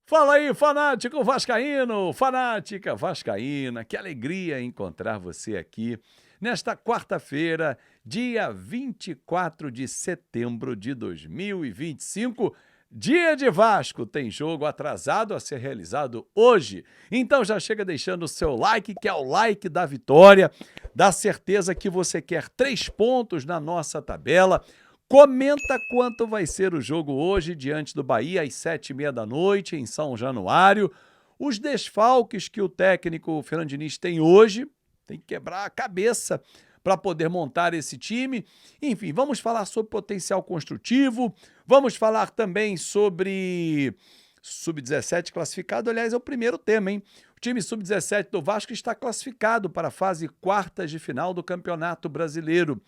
Fala aí, fanático vascaíno, fanática vascaína, que alegria encontrar você aqui nesta quarta-feira, dia 24 de setembro de 2025, dia de Vasco. Tem jogo atrasado a ser realizado hoje, então já chega deixando o seu like, que é o like da vitória, da certeza que você quer 3 pontos na nossa tabela. Comenta quanto vai ser o jogo hoje diante do Bahia às 7h30 da noite em São Januário. Os desfalques que o técnico Fernando Diniz tem hoje, tem que quebrar a cabeça para poder montar esse time. Enfim, vamos falar sobre potencial construtivo, vamos falar também sobre Sub-17 classificado. Aliás, é o primeiro tema, hein? O time Sub-17 do Vasco está classificado para a fase quartas de final do Campeonato Brasileiro.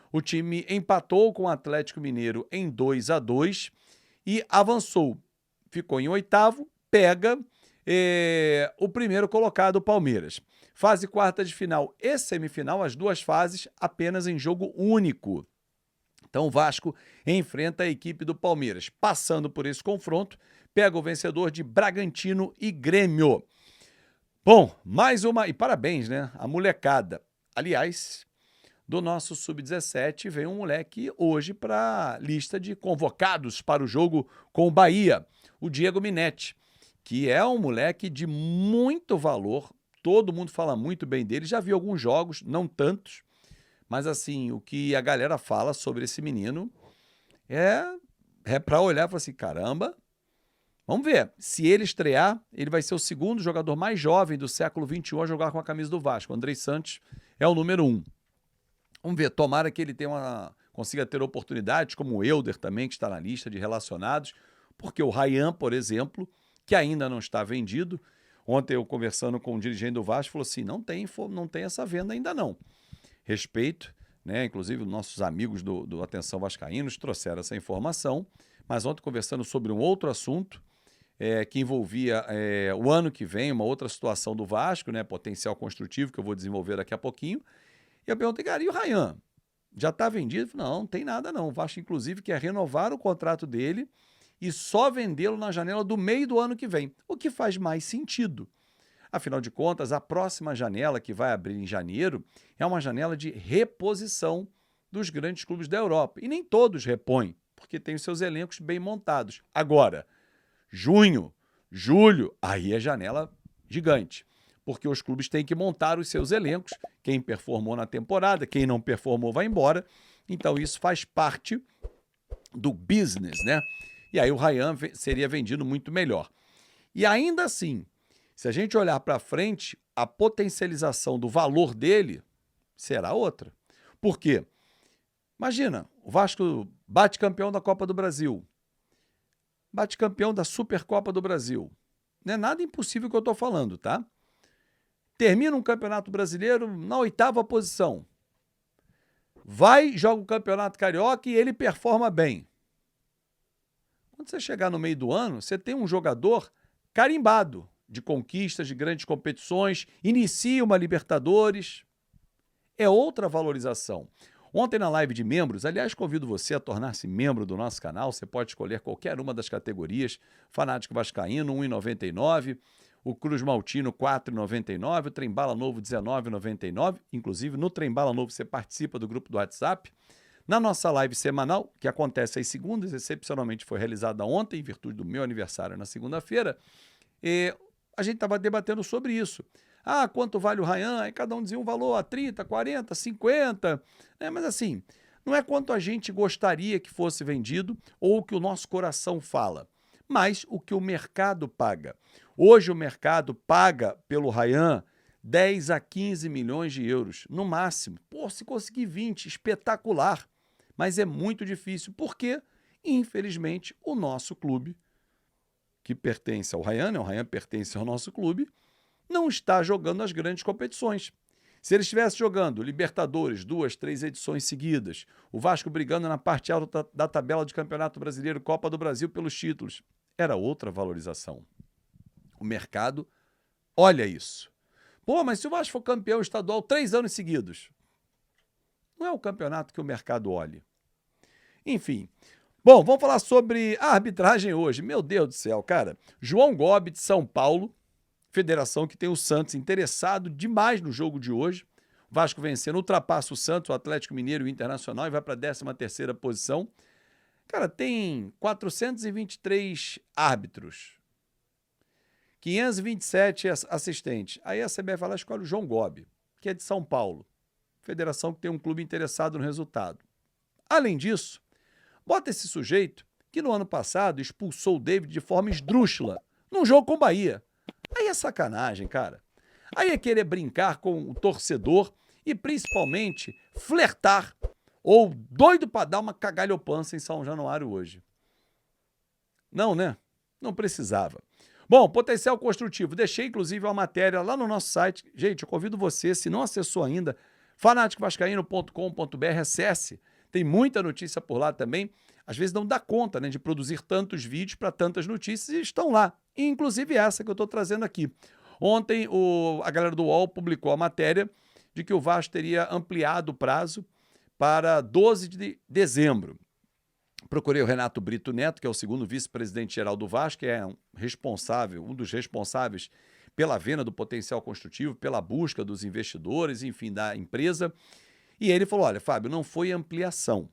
O time empatou com o Atlético Mineiro em 2-2 e avançou. Ficou em oitavo, pega o primeiro colocado, o Palmeiras. Fase quarta de final e semifinal, as duas fases apenas em jogo único. Então o Vasco enfrenta a equipe do Palmeiras. Passando por esse confronto, pega o vencedor de Bragantino e Grêmio. Bom, mais uma... E parabéns, né? A molecada. Aliás, do nosso Sub-17 vem um moleque hoje para a lista de convocados para o jogo com o Bahia, o Diego Minetti, que é um moleque de muito valor, todo mundo fala muito bem dele, já vi alguns jogos, não tantos, mas assim, o que a galera fala sobre esse menino é para olhar e falar assim, caramba, vamos ver, se ele estrear, ele vai ser o segundo jogador mais jovem do século XXI a jogar com a camisa do Vasco. O Andrei Santos é o número 1. Vamos ver, tomara que ele consiga ter oportunidades, como o Elder também, que está na lista de relacionados, porque o Ryan, por exemplo, que ainda não está vendido, ontem eu conversando com um dirigente do Vasco, falou assim, não tem essa venda ainda não. Respeito, né? Inclusive os nossos amigos do Atenção Vascaínos trouxeram essa informação, mas ontem conversando sobre um outro assunto, que envolvia o ano que vem, uma outra situação do Vasco, né? Potencial construtivo, que eu vou desenvolver daqui a pouquinho. E eu perguntei, cara, e o Ryan? Já está vendido? Não tem nada não. O Vasco, inclusive, quer renovar o contrato dele e só vendê-lo na janela do meio do ano que vem, o que faz mais sentido. Afinal de contas, a próxima janela, que vai abrir em janeiro, é uma janela de reposição dos grandes clubes da Europa. E nem todos repõem, porque tem os seus elencos bem montados. Agora, junho, julho, aí é janela gigante, porque os clubes têm que montar os seus elencos, quem performou na temporada, quem não performou vai embora, então isso faz parte do business, né? E aí o Ryan seria vendido muito melhor. E ainda assim, se a gente olhar para frente, a potencialização do valor dele será outra. Por quê? Imagina, o Vasco bate campeão da Copa do Brasil, bate campeão da Supercopa do Brasil. Não é nada impossível que eu estou falando, tá? Termina um campeonato brasileiro na 8ª posição. Vai, joga o campeonato carioca e ele performa bem. Quando você chegar no meio do ano, você tem um jogador carimbado de conquistas, de grandes competições, inicia uma Libertadores. É outra valorização. Ontem na live de membros, aliás, convido você a tornar-se membro do nosso canal. Você pode escolher qualquer uma das categorias. Fanático Vascaíno, R$ 1,99. O Cruz Maltino, R$ 4,99, o Trembala Novo, R$ 19,99. Inclusive, no Trembala Novo, você participa do grupo do WhatsApp. Na nossa live semanal, que acontece às segundas, excepcionalmente foi realizada ontem, em virtude do meu aniversário na segunda-feira, a gente estava debatendo sobre isso. Ah, quanto vale o Ryan? Aí cada um dizia um valor a 30, 40, 50. Mas assim, não é quanto a gente gostaria que fosse vendido ou o que o nosso coração fala, mas o que o mercado paga. Hoje o mercado paga pelo Ryan 10 a 15 milhões de euros, no máximo. Pô, se conseguir 20, espetacular. Mas é muito difícil, porque, infelizmente, o nosso clube, que pertence ao Ryan, né? O Ryan pertence ao nosso clube, não está jogando as grandes competições. Se ele estivesse jogando Libertadores, 2, 3 edições seguidas, o Vasco brigando na parte alta da tabela de Campeonato Brasileiro, Copa do Brasil pelos títulos, era outra valorização. O mercado olha isso. Pô, mas se o Vasco for campeão estadual 3 anos seguidos, não é o campeonato que o mercado olha. Enfim, Bom, vamos falar sobre a arbitragem hoje. Meu Deus do céu, cara. João Gobi, de São Paulo, federação que tem o Santos interessado demais no jogo de hoje. O Vasco vencendo, ultrapassa o Santos, o Atlético Mineiro e o Internacional e vai para a 13ª posição. Cara, tem 423 árbitros, 527 assistentes. Aí a CBF vai lá e escolhe o João Gobi, que é de São Paulo. Federação que tem um clube interessado no resultado. Além disso, bota esse sujeito que no ano passado expulsou o David de forma esdrúxula num jogo com o Bahia. Aí é sacanagem, cara. Aí é querer brincar com o torcedor e principalmente flertar ou doido para dar uma cagalhopança em São Januário hoje. Não, né? Não precisava. Bom, potencial construtivo. Deixei, inclusive, uma matéria lá no nosso site. Gente, eu convido você, se não acessou ainda, fanaticovascaíno.com.br, acesse. Tem muita notícia por lá também. Às vezes não dá conta, né, de produzir tantos vídeos para tantas notícias e estão lá. Inclusive essa que eu estou trazendo aqui. Ontem a galera do UOL publicou a matéria de que o Vasco teria ampliado o prazo para 12 de dezembro. Procurei o Renato Brito Neto, que é o segundo vice-presidente-geral do Vasco, que é um dos responsáveis pela venda do potencial construtivo, pela busca dos investidores, enfim, da empresa. E ele falou, olha, Fábio, não foi ampliação,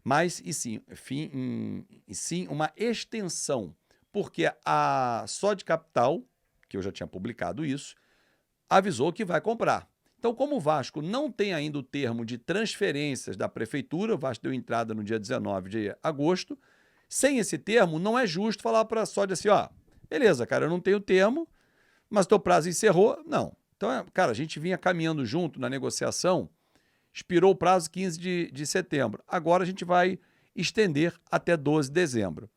mas e sim uma extensão, porque a Sode Capital, que eu já tinha publicado isso, avisou que vai comprar. Então, como o Vasco não tem ainda o termo de transferências da prefeitura, o Vasco deu entrada no dia 19 de agosto, sem esse termo, não é justo falar para a Sode assim, ó, beleza, cara, eu não tenho termo, mas teu prazo encerrou. Não. Então, cara, a gente vinha caminhando junto na negociação, expirou o prazo 15 de setembro. Agora a gente vai estender até 12 de dezembro.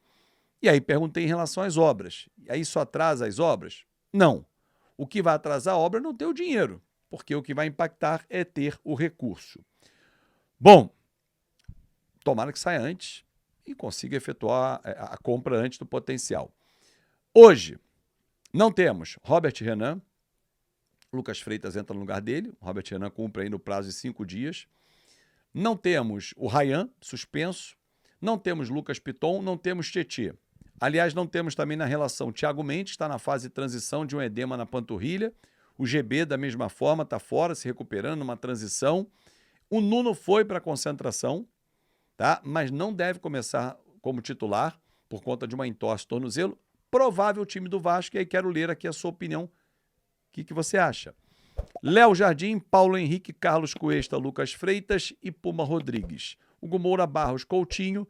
E aí perguntei em relação às obras. E aí isso atrasa as obras? Não. O que vai atrasar a obra é não ter o dinheiro, porque o que vai impactar é ter o recurso. Bom, tomara que saia antes e consiga efetuar a compra antes do potencial. Hoje, não temos Robert Renan, Lucas Freitas entra no lugar dele, Robert Renan cumpre aí no prazo de 5 dias. Não temos o Ryan, suspenso. Não temos Lucas Piton, não temos Tietê. Aliás, não temos também na relação Thiago Mendes, está na fase de transição de um edema na panturrilha. O GB, da mesma forma, está fora, se recuperando, numa transição. O Nuno foi para a concentração, tá? Mas não deve começar como titular por conta de uma entorse tornozelo. Provável time do Vasco, e aí quero ler aqui a sua opinião. O que você acha? Léo Jardim, Paulo Henrique, Carlos Cuesta, Lucas Freitas e Puma Rodrigues. Hugo Moura, Barros, Coutinho,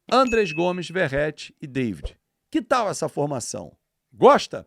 Andrés Gomes, Verrete e David. Que tal essa formação? Gosta?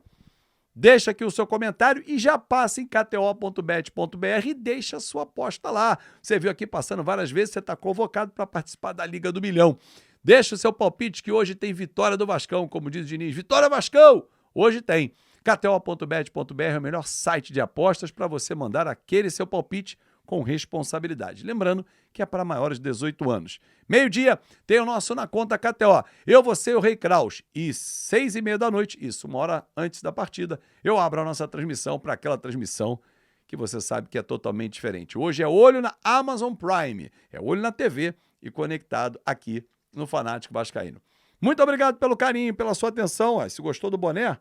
Deixa aqui o seu comentário e já passa em kto.bet.br e deixa a sua aposta lá. Você viu aqui passando várias vezes, você está convocado para participar da Liga do Milhão. Deixa o seu palpite que hoje tem vitória do Vascão, como diz o Diniz. Vitória Vascão! Hoje tem. kto.bet.br é o melhor site de apostas para você mandar aquele seu palpite com responsabilidade. Lembrando que é para maiores de 18 anos. Meio-dia, tem o nosso Na Conta KTO. Eu vou ser o Rei Kraus. E 6h30 da noite, isso, uma hora antes da partida, eu abro a nossa transmissão para aquela transmissão que você sabe que é totalmente diferente. Hoje é olho na Amazon Prime, é olho na TV e conectado aqui no Fanático Vascaíno. Muito obrigado pelo carinho, pela sua atenção. Se gostou do boné,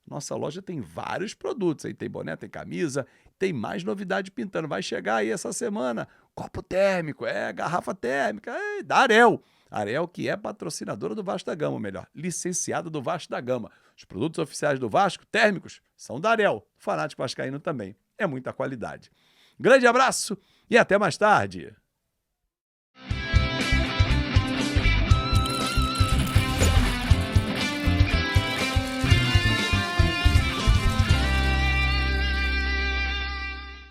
nossa loja tem vários produtos aí, tem boné, tem camisa, tem mais novidade pintando. Vai chegar aí essa semana, copo térmico, garrafa térmica, da Arel. Arel, que é patrocinadora do Vasco da Gama, ou melhor, licenciada do Vasco da Gama. Os produtos oficiais do Vasco, térmicos, são da Arel. Fanático Vascaíno também. É muita qualidade. Grande abraço e até mais tarde.